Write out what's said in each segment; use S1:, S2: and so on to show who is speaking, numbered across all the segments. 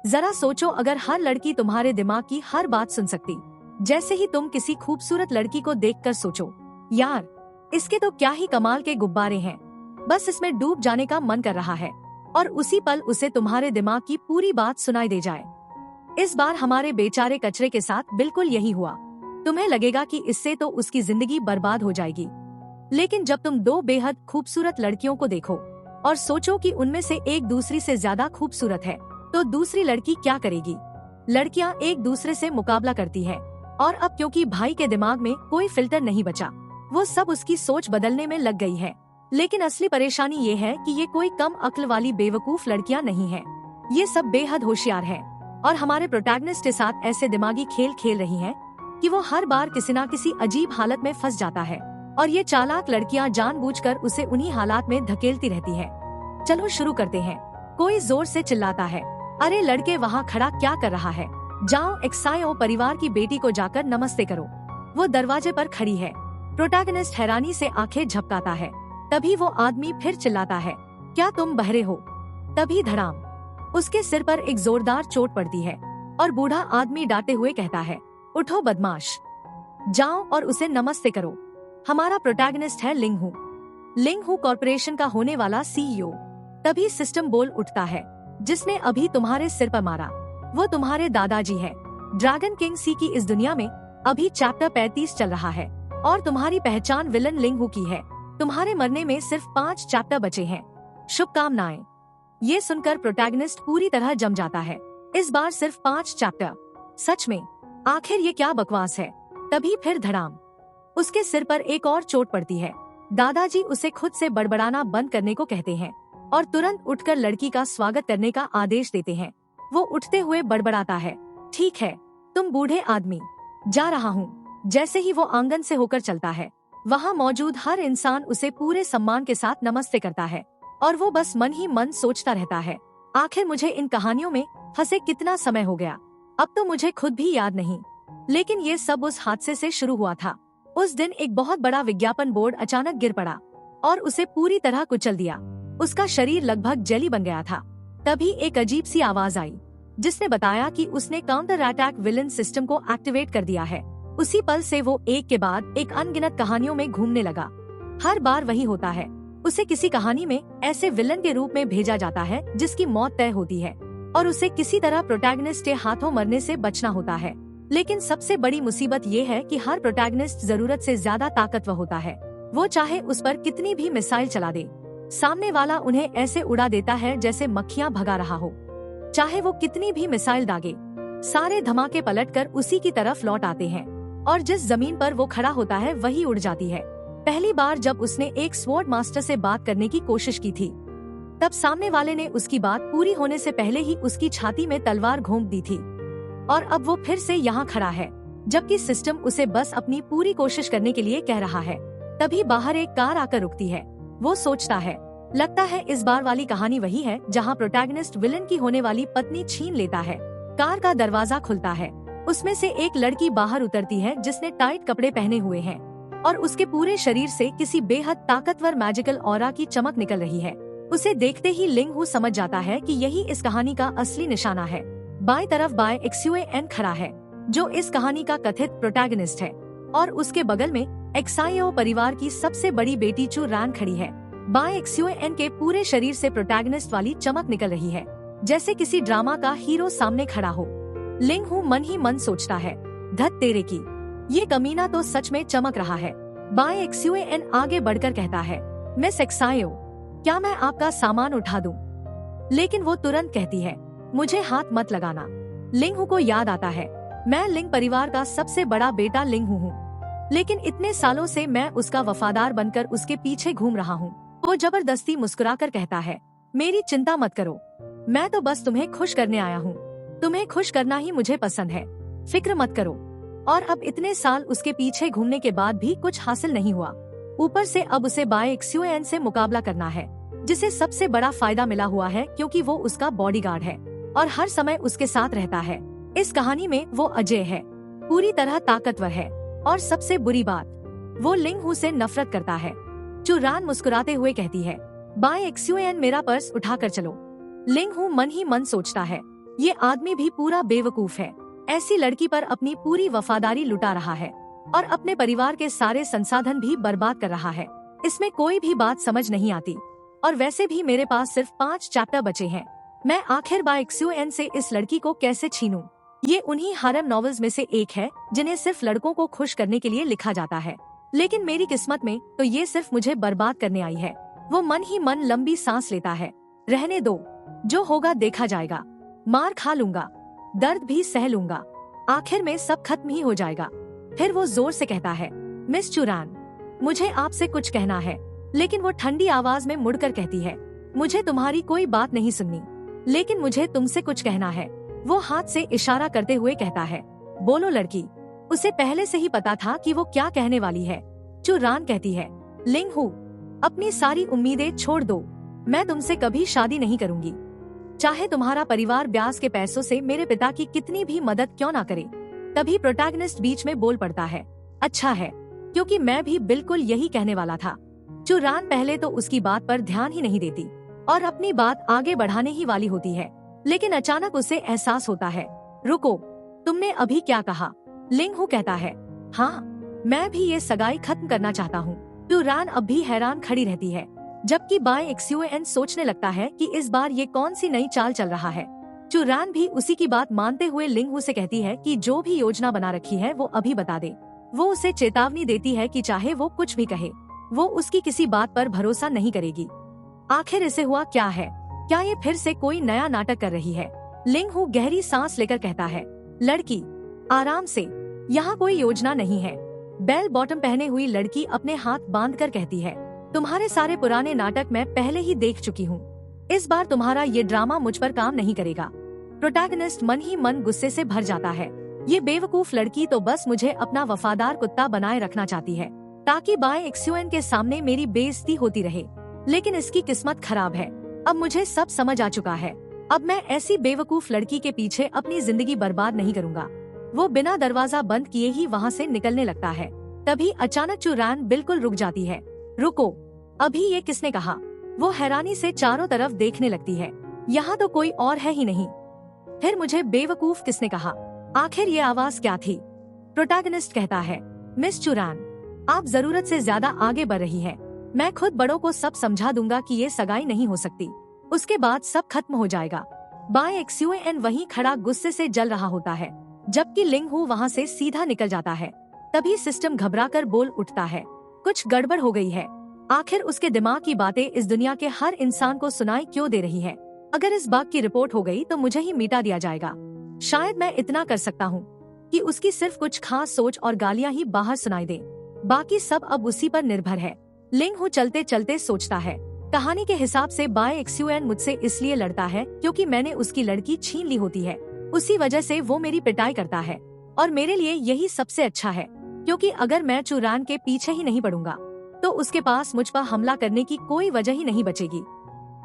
S1: जरा सोचो, अगर हर लड़की तुम्हारे दिमाग की हर बात सुन सकती, जैसे ही तुम किसी खूबसूरत लड़की को देखकर सोचो, यार इसके तो क्या ही कमाल के गुब्बारे हैं, बस इसमें डूब जाने का मन कर रहा है, और उसी पल उसे तुम्हारे दिमाग की पूरी बात सुनाई दे जाए। इस बार हमारे बेचारे कचरे के साथ बिल्कुल यही हुआ। तुम्हें लगेगा कि इससे तो उसकी जिंदगी बर्बाद हो जाएगी, लेकिन जब तुम दो बेहद खूबसूरत लड़कियों को देखो और सोचो कि उनमें से एक दूसरी से ज्यादा खूबसूरत है, तो दूसरी लड़की क्या करेगी? लड़कियां एक दूसरे से मुकाबला करती है, और अब क्योंकि भाई के दिमाग में कोई फिल्टर नहीं बचा, वो सब उसकी सोच बदलने में लग गई है। लेकिन असली परेशानी ये है कि ये कोई कम अक्ल वाली बेवकूफ लड़कियां नहीं हैं। ये सब बेहद होशियार हैं, और हमारे प्रोटैगनिस्ट के साथ ऐसे दिमागी खेल खेल रही हैं कि वो हर बार किसी न किसी अजीब हालत में फंस जाता है, और ये चालाक लड़कियां जानबूझकर उसे उन्हीं हालात में धकेलती रहती है। चलो शुरू करते हैं। कोई जोर से चिल्लाता है, अरे लड़के वहाँ खड़ा क्या कर रहा है? जाओ एक्सायो परिवार की बेटी को जाकर नमस्ते करो। वो दरवाजे पर खड़ी है। प्रोटैगनिस्ट हैरानी से आंखें झपकाता है। तभी वो आदमी फिर चिल्लाता है, क्या तुम बहरे हो? तभी धड़ाम, उसके सिर पर एक जोरदार चोट पड़ती है, और बूढ़ा आदमी डांटते हुए कहता है, उठो बदमाश, जाओ और उसे नमस्ते करो। हमारा प्रोटैगनिस्ट है लिंग हू, लिंग हू कॉर्पोरेशन का होने वाला सीईओ। तभी सिस्टम बोल उठता है, जिसने अभी तुम्हारे सिर पर मारा वो तुम्हारे दादाजी है। ड्रैगन किंग सी की इस दुनिया में अभी चैप्टर 35 चल रहा है, और तुम्हारी पहचान विलन लिंग हू की है। तुम्हारे मरने में सिर्फ 5 चैप्टर बचे हैं। शुभकामनाएं। ये सुनकर प्रोटैगनिस्ट पूरी तरह जम जाता है। इस बार सिर्फ 5 चैप्टर? सच में? आखिर ये क्या बकवास है? तभी फिर धड़ाम, उसके सिर पर एक और चोट पड़ती है। दादाजी उसे खुद से बड़बड़ाना बंद करने को कहते हैं, और तुरंत उठकर लड़की का स्वागत करने का आदेश देते हैं। वो उठते हुए बड़बड़ाता है, ठीक है तुम बूढ़े आदमी, जा रहा हूँ। जैसे ही वो आंगन से होकर चलता है, वहाँ मौजूद हर इंसान उसे पूरे सम्मान के साथ नमस्ते करता है, और वो बस मन ही मन सोचता रहता है, आखिर मुझे इन कहानियों में फंसे कितना समय हो गया, अब तो मुझे खुद भी याद नहीं। लेकिन ये सब उस हादसे से शुरू हुआ था। उस दिन एक बहुत बड़ा विज्ञापन बोर्ड अचानक गिर पड़ा और उसे पूरी तरह कुचल दिया। उसका शरीर लगभग जेली बन गया था। तभी एक अजीब सी आवाज आई, जिसने बताया कि उसने काउंटर अटैक विलन सिस्टम को एक्टिवेट कर दिया है। उसी पल से वो एक के बाद एक अनगिनत कहानियों में घूमने लगा। हर बार वही होता है, उसे किसी कहानी में ऐसे विलन के रूप में भेजा जाता है जिसकी मौत तय होती है, और उसे किसी तरह प्रोटैगनिस्ट के हाथों मरने से बचना होता है। लेकिन सबसे बड़ी मुसीबत ये है कि हर प्रोटैगनिस्ट जरूरत से ज्यादा ताकतवर होता है। वो चाहे उस पर कितनी भी मिसाइल चला दे, सामने वाला उन्हें ऐसे उड़ा देता है जैसे मक्खियां भगा रहा हो। चाहे वो कितनी भी मिसाइल दागे, सारे धमाके पलटकर उसी की तरफ लौट आते हैं, और जिस जमीन पर वो खड़ा होता है वही उड़ जाती है। पहली बार जब उसने एक स्वॉर्ड मास्टर से बात करने की कोशिश की थी, तब सामने वाले ने उसकी बात पूरी होने से पहले ही उसकी छाती में तलवार घोंप दी थी। और अब वो फिर से यहाँ खड़ा है, जबकि सिस्टम उसे बस अपनी पूरी कोशिश करने के लिए कह रहा है। तभी बाहर एक कार आकर रुकती है। वो सोचता है, लगता है इस बार वाली कहानी वही है जहाँ प्रोटैगनिस्ट विलन की होने वाली पत्नी छीन लेता है। कार का दरवाजा खुलता है। उसमें से एक लड़की बाहर उतरती है जिसने टाइट कपड़े पहने हुए हैं, और उसके पूरे शरीर से किसी बेहद ताकतवर मैजिकल ऑरा की चमक निकल रही है। उसे देखते ही लिंग हू समझ जाता है कि यही इस कहानी का असली निशाना है। बाएं तरफ बाय एक्सयूएन खड़ा है, जो इस कहानी का कथित प्रोटैगनिस्ट है, और उसके बगल में एक्सायो परिवार की सबसे बड़ी बेटी चू रैन खड़ी है। बाय एक्सयूएन के पूरे शरीर से प्रोटैगनिस्ट वाली चमक निकल रही है, जैसे किसी ड्रामा का हीरो सामने खड़ा हो। लिंग हू मन ही मन सोचता है, धत तेरे की, ये कमीना तो सच में चमक रहा है। बाय एक्सयूएन आगे बढ़कर कहता है, मिस एक्सायो, क्या मैं आपका सामान उठा दूं? लेकिन वो तुरंत कहती है, मुझे हाथ मत लगाना। लिंग हू को याद आता है, मैं लिंग परिवार का सबसे बड़ा बेटा लिंग हू हूँ, लेकिन इतने सालों से मैं उसका वफादार बनकर उसके पीछे घूम रहा हूँ। वो जबरदस्ती मुस्कुराकर कहता है, मेरी चिंता मत करो, मैं तो बस तुम्हें खुश करने आया हूँ। तुम्हें खुश करना ही मुझे पसंद है, फिक्र मत करो। और अब इतने साल उसके पीछे घूमने के बाद भी कुछ हासिल नहीं हुआ। ऊपर से अब उसे बाय एक्सयूएन से मुकाबला करना है, जिसे सबसे बड़ा फायदा मिला हुआ है क्योंकि वो उसका बॉडीगार्ड है और हर समय उसके साथ रहता है। इस कहानी में वो अजय है, पूरी तरह ताकतवर है, और सबसे बुरी बात, वो लिंग हू से नफरत करता है। चुरान मुस्कुराते हुए कहती है, बाय एक्सयूएन मेरा पर्स उठाकर चलो। लिंग हू मन ही मन सोचता है, ये आदमी भी पूरा बेवकूफ है, ऐसी लड़की पर अपनी पूरी वफादारी लुटा रहा है और अपने परिवार के सारे संसाधन भी बर्बाद कर रहा है। इसमें कोई भी बात समझ नहीं आती। और वैसे भी मेरे पास सिर्फ 5 चैप्टर बचे हैं। मैं आखिर बाइक्सूएन से इस लड़की को कैसे छीनूं? ये उन्हीं हारम नॉवेल्स में से एक है जिन्हें सिर्फ लड़कों को खुश करने के लिए लिखा जाता है, लेकिन मेरी किस्मत में तो ये सिर्फ मुझे बर्बाद करने आई है। वो मन ही मन लंबी सांस लेता है। रहने दो, जो होगा देखा जाएगा। मार खा लूंगा, दर्द भी सह लूंगा, आखिर में सब खत्म ही हो जाएगा। फिर वो जोर से कहता है, मिस चुरान, मुझे आपसे कुछ कहना है। लेकिन वो ठंडी आवाज में मुड़कर कहती है, मुझे तुम्हारी कोई बात नहीं सुननी, लेकिन मुझे तुमसे कुछ कहना है। वो हाथ से इशारा करते हुए कहता है, बोलो लड़की। उसे पहले से ही पता था कि वो क्या कहने वाली है। चुरान कहती है, लिंग हूँ, अपनी सारी उम्मीदें छोड़ दो। मैं तुमसे कभी शादी नहीं करूंगी, चाहे तुम्हारा परिवार ब्याज के पैसों से मेरे पिता की कितनी भी मदद क्यों ना करे। तभी प्रोटैगनिस्ट बीच में बोल पड़ता है, अच्छा है, क्योंकि मैं भी बिल्कुल यही कहने वाला था। चुरान पहले तो उसकी बात पर ध्यान ही नहीं देती और अपनी बात आगे बढ़ाने ही वाली होती है, लेकिन अचानक उसे एहसास होता है, रुको, तुमने अभी क्या कहा? लिंग हू कहता है, हाँ, मैं भी ये सगाई खत्म करना चाहता हूँ। चुरान अब भी हैरान खड़ी रहती है, जबकि बाइक्सूएन सोचने लगता है कि इस बार ये कौन सी नई चाल चल रहा है। चुरान भी उसी की बात मानते हुए लिंग हू से कहती है कि जो भी योजना बना रखी है वो अभी बता दे। वो उसे चेतावनी देती है कि चाहे वो कुछ भी कहे, वो उसकी किसी बात पर भरोसा नहीं करेगी। आखिर इसे हुआ क्या है? क्या ये फिर से कोई नया नाटक कर रही है? लिंग हू गहरी सांस लेकर कहता है, लड़की, आराम से, यहाँ कोई योजना नहीं है। बेल बॉटम पहने हुई लड़की अपने हाथ बांधकर कहती है, तुम्हारे सारे पुराने नाटक मैं पहले ही देख चुकी हूँ। इस बार तुम्हारा ये ड्रामा मुझ पर काम नहीं करेगा। प्रोटैगनिस्ट मन ही मन गुस्से से भर जाता है। ये बेवकूफ लड़की तो बस मुझे अपना वफादार कुत्ता बनाए रखना चाहती है, ताकि बाइक्सूएन के सामने मेरी बेइज्जती होती रहे। लेकिन इसकी किस्मत खराब है। अब मुझे सब समझ आ चुका है। अब मैं ऐसी बेवकूफ लड़की के पीछे अपनी जिंदगी बर्बाद नहीं करूँगा। वो बिना दरवाजा बंद किए ही वहाँ से निकलने लगता है। तभी अचानक चुरान बिल्कुल रुक जाती है। रुको, अभी ये किसने कहा? वो हैरानी से चारों तरफ देखने लगती है। यहाँ तो कोई और है ही नहीं। फिर मुझे बेवकूफ किसने कहा? आखिर ये आवाज क्या थी? प्रोटैगनिस्ट कहता है, मिस चुरान, आप जरूरत से ज्यादा आगे बढ़ रही है। मैं खुद बड़ों को सब समझा दूंगा कि ये सगाई नहीं हो सकती। उसके बाद सब खत्म हो जाएगा। बाइक्सूएन वहीं खड़ा गुस्से से जल रहा होता है, जबकि लिंग हू वहाँ से सीधा निकल जाता है। तभी सिस्टम घबराकर बोल उठता है, कुछ गड़बड़ हो गई है। आखिर उसके दिमाग की बातें इस दुनिया के हर इंसान को सुनाई क्यों दे रही है? अगर इस बात की रिपोर्ट हो गई तो मुझे ही मिटा दिया जाएगा। शायद मैं इतना कर सकता हूँ कि उसकी सिर्फ कुछ खास सोच और गालियाँ ही बाहर सुनाई दे। बाकी सब अब उसी पर निर्भर है। लिंग हू चलते चलते सोचता है, कहानी के हिसाब से बाइक्सूएन मुझसे इसलिए लड़ता है क्योंकि मैंने उसकी लड़की छीन ली होती है। उसी वजह से वो मेरी पिटाई करता है और मेरे लिए यही सबसे अच्छा है, क्योंकि अगर मैं चुरान के पीछे ही नहीं पड़ूंगा तो उसके पास मुझ पर हमला करने की कोई वजह ही नहीं बचेगी।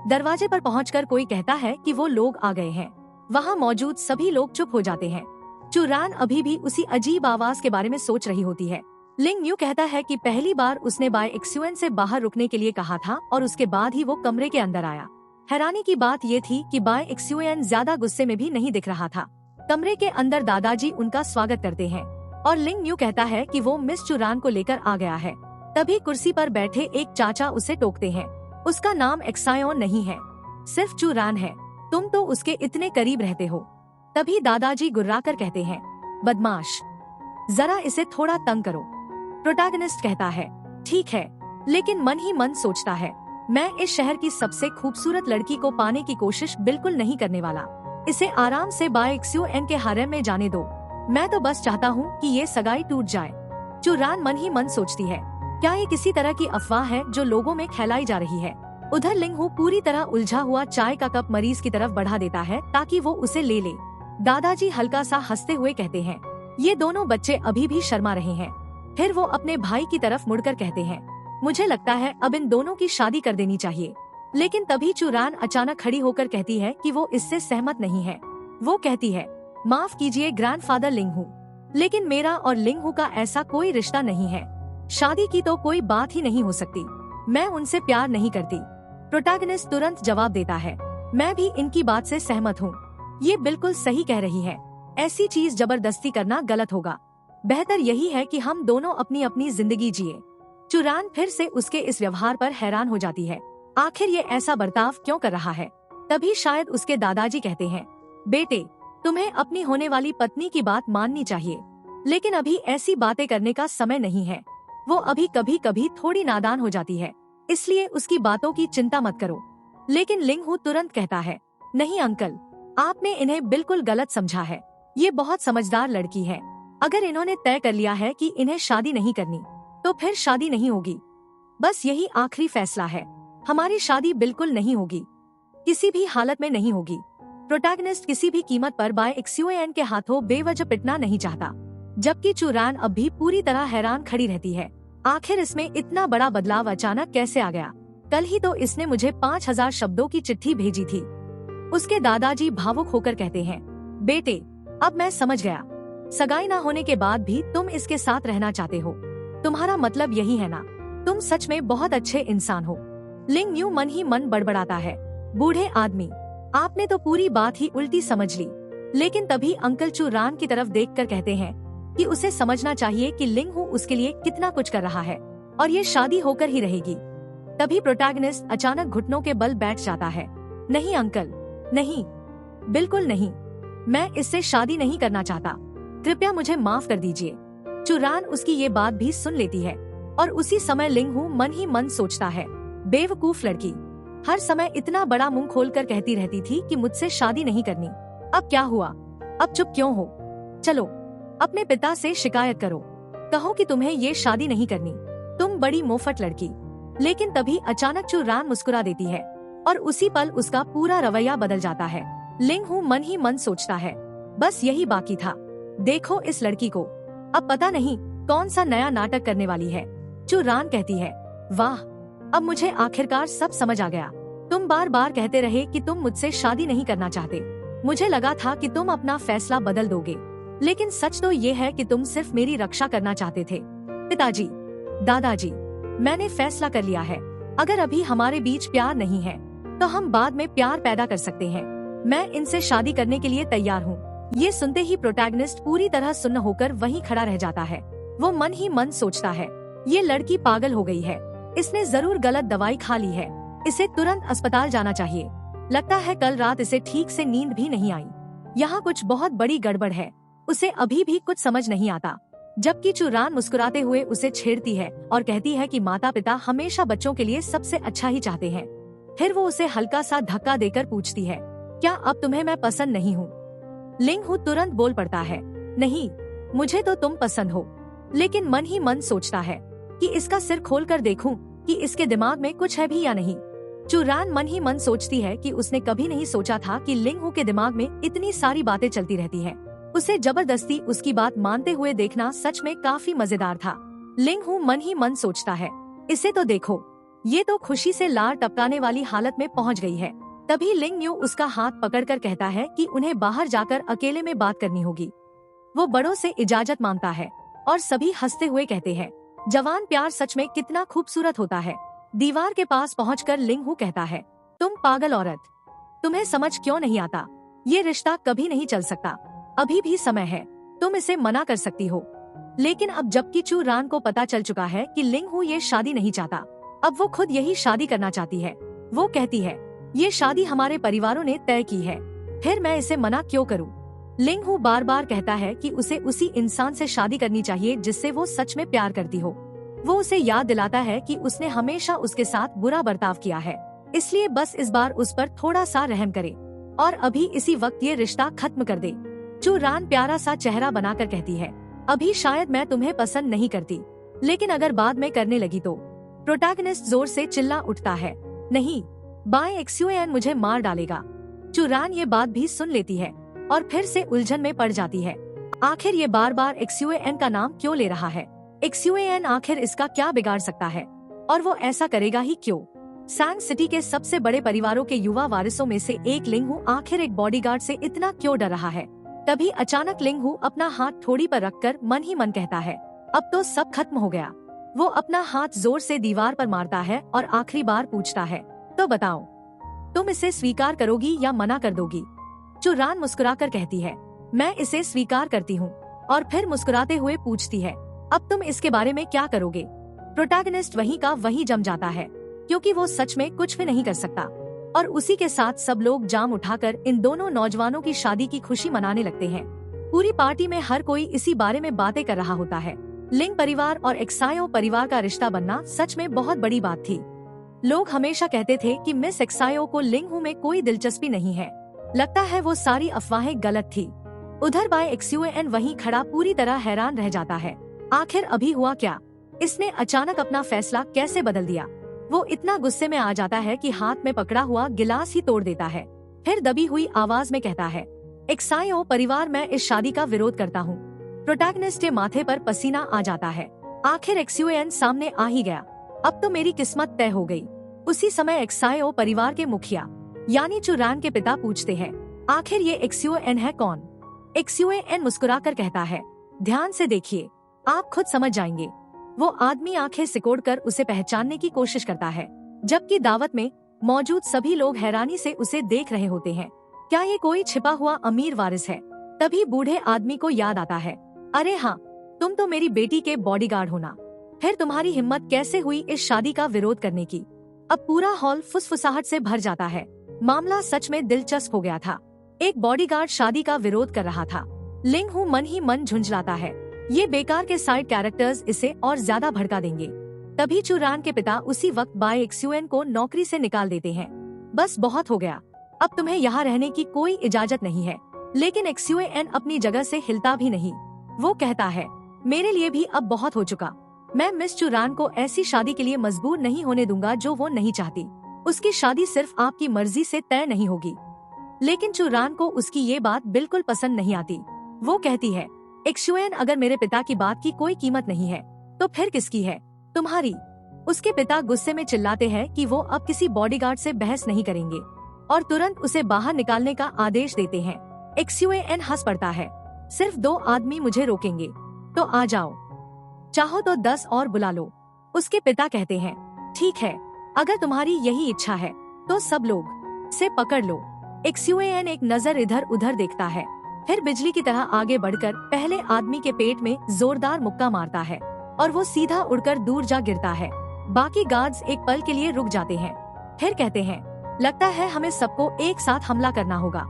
S1: दरवाजे पर पहुंचकर कोई कहता है कि वो लोग आ गए हैं। वहां मौजूद सभी लोग चुप हो जाते हैं। चुरान अभी भी उसी अजीब आवाज के बारे में सोच रही होती है। लिंग न्यू कहता है कि पहली बार उसने बाइक्सूएन से बाहर रुकने के लिए कहा था और उसके बाद ही वो कमरे के अंदर आया। हैरानी की बात ये थी कि बाइक्सूएन ज्यादा गुस्से में भी नहीं दिख रहा था। कमरे के अंदर दादाजी उनका स्वागत करते हैं और लिंग न्यू कहता है कि वो मिस चुरान को लेकर आ गया है। तभी कुर्सी पर बैठे एक चाचा उसे टोकते हैं। उसका नाम एक्सायोन नहीं है, सिर्फ चुरान है। तुम तो उसके इतने करीब रहते हो। तभी दादाजी गुर्राकर कहते हैं, बदमाश, जरा इसे थोड़ा तंग करो। प्रोटैगनिस्ट कहता है, ठीक है, लेकिन मन ही मन सोचता है, मैं इस शहर की सबसे खूबसूरत लड़की को पाने की कोशिश बिल्कुल नहीं करने वाला। इसे आराम से बाइक्सूएन के हारेम में जाने दो। मैं तो बस चाहता हूँ कि ये सगाई टूट जाए। चुरान मन ही मन सोचती है, क्या ये किसी तरह की अफवाह है जो लोगों में फैलाई जा रही है? उधर लिंग हू पूरी तरह उलझा हुआ चाय का कप मरीज की तरफ बढ़ा देता है ताकि वो उसे ले ले। दादाजी हल्का सा हंसते हुए कहते हैं, ये दोनों बच्चे अभी भी शर्मा रहे हैं। फिर वो अपने भाई की तरफ मुड़कर कहते हैं, मुझे लगता है अब इन दोनों की शादी कर देनी चाहिए। लेकिन तभी चुरान अचानक खड़ी होकर कहती है कि वो इससे सहमत नहीं है। वो कहती है, माफ कीजिए ग्रैंडफादर लिंग हू, लेकिन मेरा और लिंग हू का ऐसा कोई रिश्ता नहीं है। शादी की तो कोई बात ही नहीं हो सकती। मैं उनसे प्यार नहीं करती। प्रोटैगनिस्ट तुरंत जवाब देता है, मैं भी इनकी बात से सहमत हूँ। ये बिल्कुल सही कह रही है। ऐसी चीज जबरदस्ती करना गलत होगा। बेहतर यही है कि हम दोनों अपनी अपनी जिंदगी जिए। चुरान फिर से उसके इस व्यवहार पर हैरान हो जाती है। आखिर ये ऐसा बर्ताव क्यों कर रहा है? तभी शायद उसके दादाजी कहते हैं, बेटे, तुम्हें अपनी होने वाली पत्नी की बात माननी चाहिए, लेकिन अभी ऐसी बातें करने का समय नहीं है। वो अभी कभी कभी थोड़ी नादान हो जाती है, इसलिए उसकी बातों की चिंता मत करो। लेकिन लिंगहू तुरंत कहता है, नहीं अंकल, आपने इन्हें बिल्कुल गलत समझा है। ये बहुत समझदार लड़की है। अगर इन्होंने तय कर लिया है कि इन्हें शादी नहीं करनी, तो फिर शादी नहीं होगी। बस यही आखिरी फैसला है। हमारी शादी बिल्कुल नहीं होगी, किसी भी हालत में नहीं होगी। प्रोटैगनिस्ट किसी भी कीमत पर बाय एक्सयूएन के हाथों बेवजह पिटना नहीं चाहता, जबकि चुरान अब भी पूरी तरह हैरान खड़ी रहती है। आखिर इसमें इतना बड़ा बदलाव अचानक कैसे आ गया? कल ही तो इसने मुझे 5000 शब्दों की चिट्ठी भेजी थी। उसके दादाजी भावुक होकर कहते हैं, बेटे, अब मैं समझ गया। सगाई ना होने के बाद भी तुम इसके साथ रहना चाहते हो। तुम्हारा मतलब यही है ना? तुम सच में बहुत अच्छे इंसान हो। लिंग न्यू मन ही मन बड़बड़ाता है, बूढ़े आदमी, आपने तो पूरी बात ही उल्टी समझ ली। लेकिन तभी अंकल चुरान की तरफ देखकर कहते हैं कि उसे समझना चाहिए कि लिंगहू उसके लिए कितना कुछ कर रहा है, और ये शादी होकर ही रहेगी। तभी प्रोटैगनिस्ट अचानक घुटनों के बल बैठ जाता है। नहीं अंकल, नहीं, बिल्कुल नहीं, मैं इससे शादी नहीं करना चाहता। कृपया मुझे माफ कर दीजिए। चुरान उसकी ये बात भी सुन लेती है, और उसी समय लिंगहू मन ही मन सोचता है, बेवकूफ लड़की, हर समय इतना बड़ा मुंह खोलकर कहती रहती थी कि मुझसे शादी नहीं करनी। अब क्या हुआ? अब चुप क्यों हो? चलो अपने पिता से शिकायत करो, कहो कि तुम्हें ये शादी नहीं करनी। तुम बड़ी मोफट लड़की। लेकिन तभी अचानक चुरान मुस्कुरा देती है, और उसी पल उसका पूरा रवैया बदल जाता है। लिंगहू मन ही मन सोचता है, बस यही बाकी था। देखो इस लड़की को, अब पता नहीं कौन सा नया नाटक करने वाली है। चुरान कहती है, वाह, अब मुझे आखिरकार सब समझ आ गया। तुम बार बार कहते रहे कि तुम मुझसे शादी नहीं करना चाहते। मुझे लगा था कि तुम अपना फैसला बदल दोगे, लेकिन सच तो ये है कि तुम सिर्फ मेरी रक्षा करना चाहते थे। पिताजी, दादाजी, मैंने फैसला कर लिया है। अगर अभी हमारे बीच प्यार नहीं है, तो हम बाद में प्यार पैदा कर सकते हैं। मैं इनसे शादी करने के लिए तैयार हूँ। ये सुनते ही प्रोटैगनिस्ट पूरी तरह सुन्न होकर वहीं खड़ा रह जाता है। वो मन ही मन सोचता है, ये लड़की पागल हो गई है। इसने जरूर गलत दवाई खा ली है। इसे तुरंत अस्पताल जाना चाहिए। लगता है कल रात इसे ठीक से नींद भी नहीं आई। यहाँ कुछ बहुत बड़ी गड़बड़ है। उसे अभी भी कुछ समझ नहीं आता। जबकि चुरान मुस्कुराते हुए उसे छेड़ती है और कहती है कि माता पिता हमेशा बच्चों के लिए सबसे अच्छा ही चाहते हैं। फिर वो उसे हल्का सा धक्का देकर पूछती है, क्या अब तुम्हें मैं पसंद नहीं हूँ? लिंगहू तुरंत बोल पड़ता है, नहीं, मुझे तो तुम पसंद हो। लेकिन मन ही मन सोचता है कि इसका सिर खोलकर देखूं कि इसके दिमाग में कुछ है भी या नहीं। चुरान मन ही मन सोचती है कि उसने कभी नहीं सोचा था कि लिंगहू के दिमाग में इतनी सारी बातें चलती रहती हैं। उसे जबरदस्ती उसकी बात मानते हुए देखना सच में काफी मजेदार था। लिंगहू मन ही मन सोचता है, इसे तो देखो, ये तो खुशी से लार टपकाने वाली हालत में पहुंच गई है। तभी लिंगन्यू उसका हाथ पकड़कर कहता है कि उन्हें बाहर जाकर अकेले में बात करनी होगी। वो बड़ों से इजाजत मांगता है और सभी हंसते हुए कहते हैं, जवान प्यार सच में कितना खूबसूरत होता है। दीवार के पास पहुंचकर लिंगहू कहता है, तुम पागल औरत, तुम्हें समझ क्यों नहीं आता? ये रिश्ता कभी नहीं चल सकता। अभी भी समय है, तुम इसे मना कर सकती हो। लेकिन अब जबकि चुरान को पता चल चुका है कि लिंगहू ये शादी नहीं चाहता, अब वो खुद यही शादी करना चाहती है। वो कहती है, ये शादी हमारे परिवारों ने तय की है, फिर मैं इसे मना क्यों करूं? लिंगहू बार बार कहता है कि उसे उसी इंसान से शादी करनी चाहिए जिससे वो सच में प्यार करती हो। वो उसे याद दिलाता है कि उसने हमेशा उसके साथ बुरा बर्ताव किया है, इसलिए बस इस बार उस पर थोड़ा सा रहम करे और अभी इसी वक्त ये रिश्ता खत्म कर दे। चुरान प्यारा सा चेहरा बनाकर कहती है, अभी शायद मैं तुम्हें पसंद नहीं करती, लेकिन अगर बाद में करने लगी तो। प्रोटैगनिस्ट जोर से चिल्ला उठता है, नहीं, बाय एक्सयूएन मुझे मार डालेगा। चुरान ये बात भी सुन लेती है और फिर से उलझन में पड़ जाती है। आखिर ये बार बार एक्सयूएन का नाम क्यों ले रहा है? एक्सयूएन आखिर इसका क्या बिगाड़ सकता है, और वो ऐसा करेगा ही क्यों? सैंग सिटी के सबसे बड़े परिवारों के युवा वारिसों में से एक लिंगहू आखिर एक बॉडीगार्ड से इतना क्यों डर रहा है? तभी अचानक लिंगहू अपना हाथ ठोड़ी पर रखकर मन ही मन कहता है, अब तो सब खत्म हो गया। वो अपना हाथ जोर से दीवार पर मारता है और आखिरी बार पूछता है, तो बताओ, तुम इसे स्वीकार करोगी या मना कर दोगी? चुरान मुस्कुराकर कहती है, मैं इसे स्वीकार करती हूँ, और फिर मुस्कुराते हुए पूछती है, अब तुम इसके बारे में क्या करोगे? प्रोटैगनिस्ट वहीं का वहीं जम जाता है, क्योंकि वो सच में कुछ भी नहीं कर सकता। और उसी के साथ सब लोग जाम उठाकर इन दोनों नौजवानों की शादी की खुशी मनाने लगते हैं। पूरी पार्टी में हर कोई इसी बारे में बातें कर रहा होता है। लिंग परिवार और एक्सायो परिवार का रिश्ता बनना सच में बहुत बड़ी बात थी। लोग हमेशा कहते थे कि मिस एक्सायो को लिंगहू में कोई दिलचस्पी नहीं है। लगता है वो सारी अफवाहें गलत थी। उधर बाय एक्सयूएन वहीं खड़ा पूरी तरह हैरान रह जाता है। आखिर अभी हुआ क्या? इसने अचानक अपना फैसला कैसे बदल दिया? वो इतना गुस्से में आ जाता है कि हाथ में पकड़ा हुआ गिलास ही तोड़ देता है। फिर दबी हुई आवाज में कहता है, एक्सायो परिवार, मैं इस शादी का विरोध करता हूँ। प्रोटैगनिस्ट के माथे पर पसीना आ जाता है। आखिर एक्सयूएन सामने आ ही गया। अब तो मेरी किस्मत तय हो गई। उसी समय एक्सायो परिवार के मुखिया यानी चुरान के पिता पूछते हैं, आखिर ये एक्सयूएन है कौन? एक्सयूएन मुस्कुराकर कहता है, ध्यान से देखिए, आप खुद समझ जाएंगे। वो आदमी आंखें सिकोड़कर उसे पहचानने की कोशिश करता है, जबकि दावत में मौजूद सभी लोग हैरानी से उसे देख रहे होते हैं। क्या ये कोई छिपा हुआ अमीर वारिस है? तभी बूढ़े आदमी को याद आता है, अरे हाँ, तुम तो मेरी बेटी के बॉडीगार्ड हो ना। फिर तुम्हारी हिम्मत कैसे हुई इस शादी का विरोध करने की? अब पूरा हॉल फुसफुसाहट से भर जाता है। मामला सच में दिलचस्प हो गया था। एक बॉडीगार्ड शादी का विरोध कर रहा था। लिंगहू मन ही मन झुंझलाता है, ये बेकार के साइड कैरेक्टर्स इसे और ज्यादा भड़का देंगे। तभी चुरान के पिता उसी वक्त बाय एक्सयूएन को नौकरी से निकाल देते हैं। बस बहुत हो गया, अब तुम्हें यहाँ रहने की कोई इजाजत नहीं है। लेकिन एक्सयूएन अपनी जगह से हिलता भी नहीं। वो कहता है, मेरे लिए भी अब बहुत हो चुका। मैं मिस चुरान को ऐसी शादी के लिए मजबूर नहीं होने दूंगा जो वो नहीं चाहती। उसकी शादी सिर्फ आपकी मर्जी से तय नहीं होगी। लेकिन चुरान को उसकी ये बात बिल्कुल पसंद नहीं आती। वो कहती है, एक्सयूएन, अगर मेरे पिता की बात की कोई कीमत नहीं है तो फिर किसकी है? तुम्हारी। उसके पिता गुस्से में चिल्लाते हैं कि वो अब किसी बॉडीगार्ड से बहस नहीं करेंगे और तुरंत उसे बाहर निकालने का आदेश देते हैं। एक्सयूएन हंस पड़ता है, सिर्फ 2 आदमी मुझे रोकेंगे, तो आ जाओ, चाहो तो 10 और बुला लो। उसके पिता कहते हैं, ठीक है, अगर तुम्हारी यही इच्छा है तो सब लोग से पकड़ लो। एक्सयूएन एक नजर इधर उधर देखता है, फिर बिजली की तरह आगे बढ़कर पहले आदमी के पेट में जोरदार मुक्का मारता है और वो सीधा उड़कर दूर जा गिरता है। बाकी गार्ड्स एक पल के लिए रुक जाते हैं, फिर कहते हैं, लगता है हमें सबको एक साथ हमला करना होगा,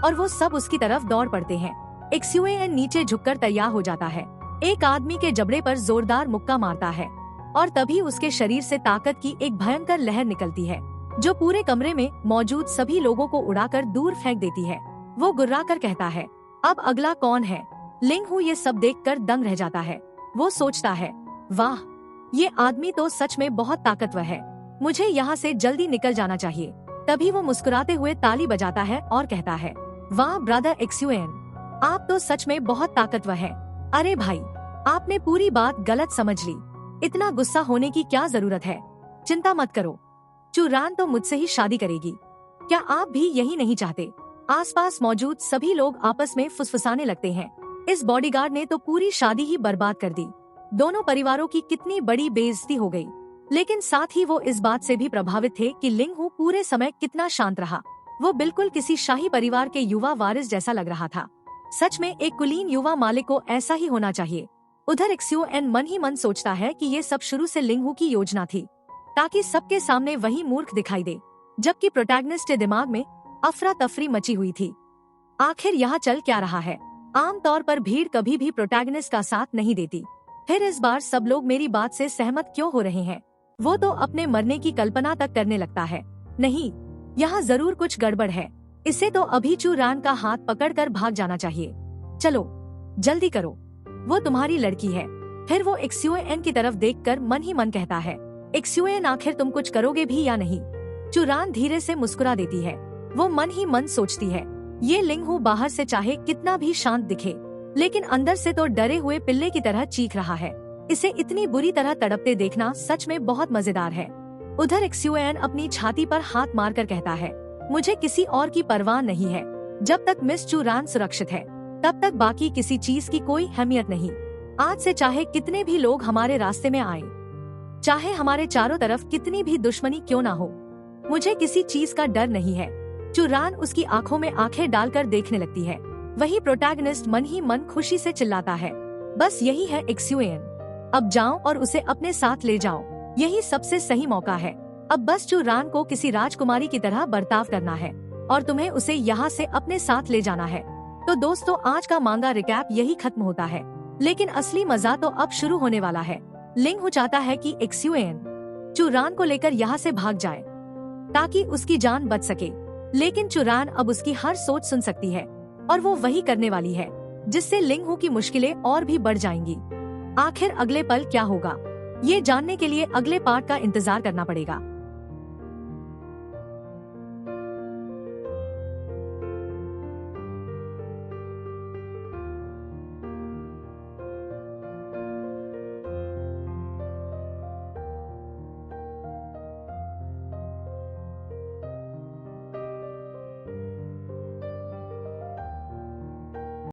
S1: और वो सब उसकी तरफ दौड़ पड़ते हैं। एक्सयूएन नीचे झुककर तैयार हो जाता है। एक आदमी के जबड़े पर जोरदार मुक्का मारता है और तभी उसके शरीर से ताकत की एक भयंकर लहर निकलती है जो पूरे कमरे में मौजूद सभी लोगों को उड़ाकर दूर फेंक देती है। वो गुर्राकर कहता है, अब अगला कौन है? लिंगहू ये सब देखकर दंग रह जाता है। वो सोचता है, वाह, ये आदमी तो सच में बहुत ताकतवर है, मुझे यहाँ से जल्दी निकल जाना चाहिए। तभी वो मुस्कुराते हुए ताली बजाता है और कहता है, वाह ब्रदर एक्सयूएन, आप तो सच में बहुत ताकतवर हैं। अरे भाई, आपने पूरी बात गलत समझ ली। इतना गुस्सा होने की क्या जरूरत है? चिंता मत करो, चुरान तो मुझसे ही शादी करेगी। क्या आप भी यही नहीं चाहते? आसपास मौजूद सभी लोग आपस में फुसफुसाने लगते हैं। इस बॉडीगार्ड ने तो पूरी शादी ही बर्बाद कर दी। दोनों परिवारों की कितनी बड़ी बेइज्जती हो गई। लेकिन साथ ही वो इस बात से भी प्रभावित थे कि लिंगहू पूरे समय कितना शांत रहा। वो बिल्कुल किसी शाही परिवार के युवा वारिस जैसा लग रहा था। सच में एक कुलीन युवा मालिक को ऐसा ही होना चाहिए। उधर एक्सयूएन मन ही मन सोचता है कि ये सब शुरू से लिंगहू की योजना थी, ताकि सबके सामने वही मूर्ख दिखाई दे, जबकि प्रोटैगनिस्ट के दिमाग में अफरा तफरी मची हुई थी। आखिर यहाँ चल क्या रहा है? आमतौर पर भीड़ कभी भी प्रोटैगनिस्ट का साथ नहीं देती, फिर इस बार सब लोग मेरी बात से सहमत क्यों हो रहे हैं? वो तो अपने मरने की कल्पना तक करने लगता है। नहीं, यहाँ जरूर कुछ गड़बड़ है। इसे तो अभी चुरान का हाथ पकड़कर भाग जाना चाहिए। चलो जल्दी करो, वो तुम्हारी लड़की है। फिर वो एक्सयूएन की तरफ देखकर मन ही मन कहता है, एक्सयूएन, आखिर तुम कुछ करोगे भी या नहीं? चुरान धीरे से मुस्कुरा देती है। वो मन ही मन सोचती है, ये लिंगहू बाहर से चाहे कितना भी शांत दिखे, लेकिन अंदर से तो डरे हुए पिल्ले की तरह चीख रहा है। इसे इतनी बुरी तरह तड़पते देखना सच में बहुत मजेदार है। उधर एक्सयूएन अपनी छाती पर हाथ मारकर कहता है, मुझे किसी और की परवाह नहीं है। जब तक मिस चुरान सुरक्षित है तब तक बाकी किसी चीज की कोई अहमियत नहीं। आज से चाहे कितने भी लोग हमारे रास्ते में आए, चाहे हमारे चारों तरफ कितनी भी दुश्मनी क्यों ना हो, मुझे किसी चीज का डर नहीं है। चुरान उसकी आंखों में आंखें डालकर देखने लगती है। वही प्रोटैगनिस्ट मन ही मन खुशी से चिल्लाता है, बस यही है एक्सुएन, अब जाओ और उसे अपने साथ ले जाओ, यही सबसे सही मौका है। अब बस चुरान को किसी राजकुमारी की तरह बर्ताव करना है और तुम्हें उसे यहाँ से अपने साथ ले जाना है। तो दोस्तों, आज का मांगा रिकैप यही खत्म होता है, लेकिन असली मजा तो अब शुरू होने वाला है। लिंगहू चाहता है कि एक्सुएन चुरान को लेकर यहाँ से भाग जाए ताकि उसकी जान बच सके, लेकिन चुरान अब उसकी हर सोच सुन सकती है और वो वही करने वाली है, जिससे लिंगहू की मुश्किलें और भी बढ़ जाएंगी। आखिर अगले पल क्या होगा, ये जानने के लिए अगले पार्ट का इंतजार करना पड़ेगा।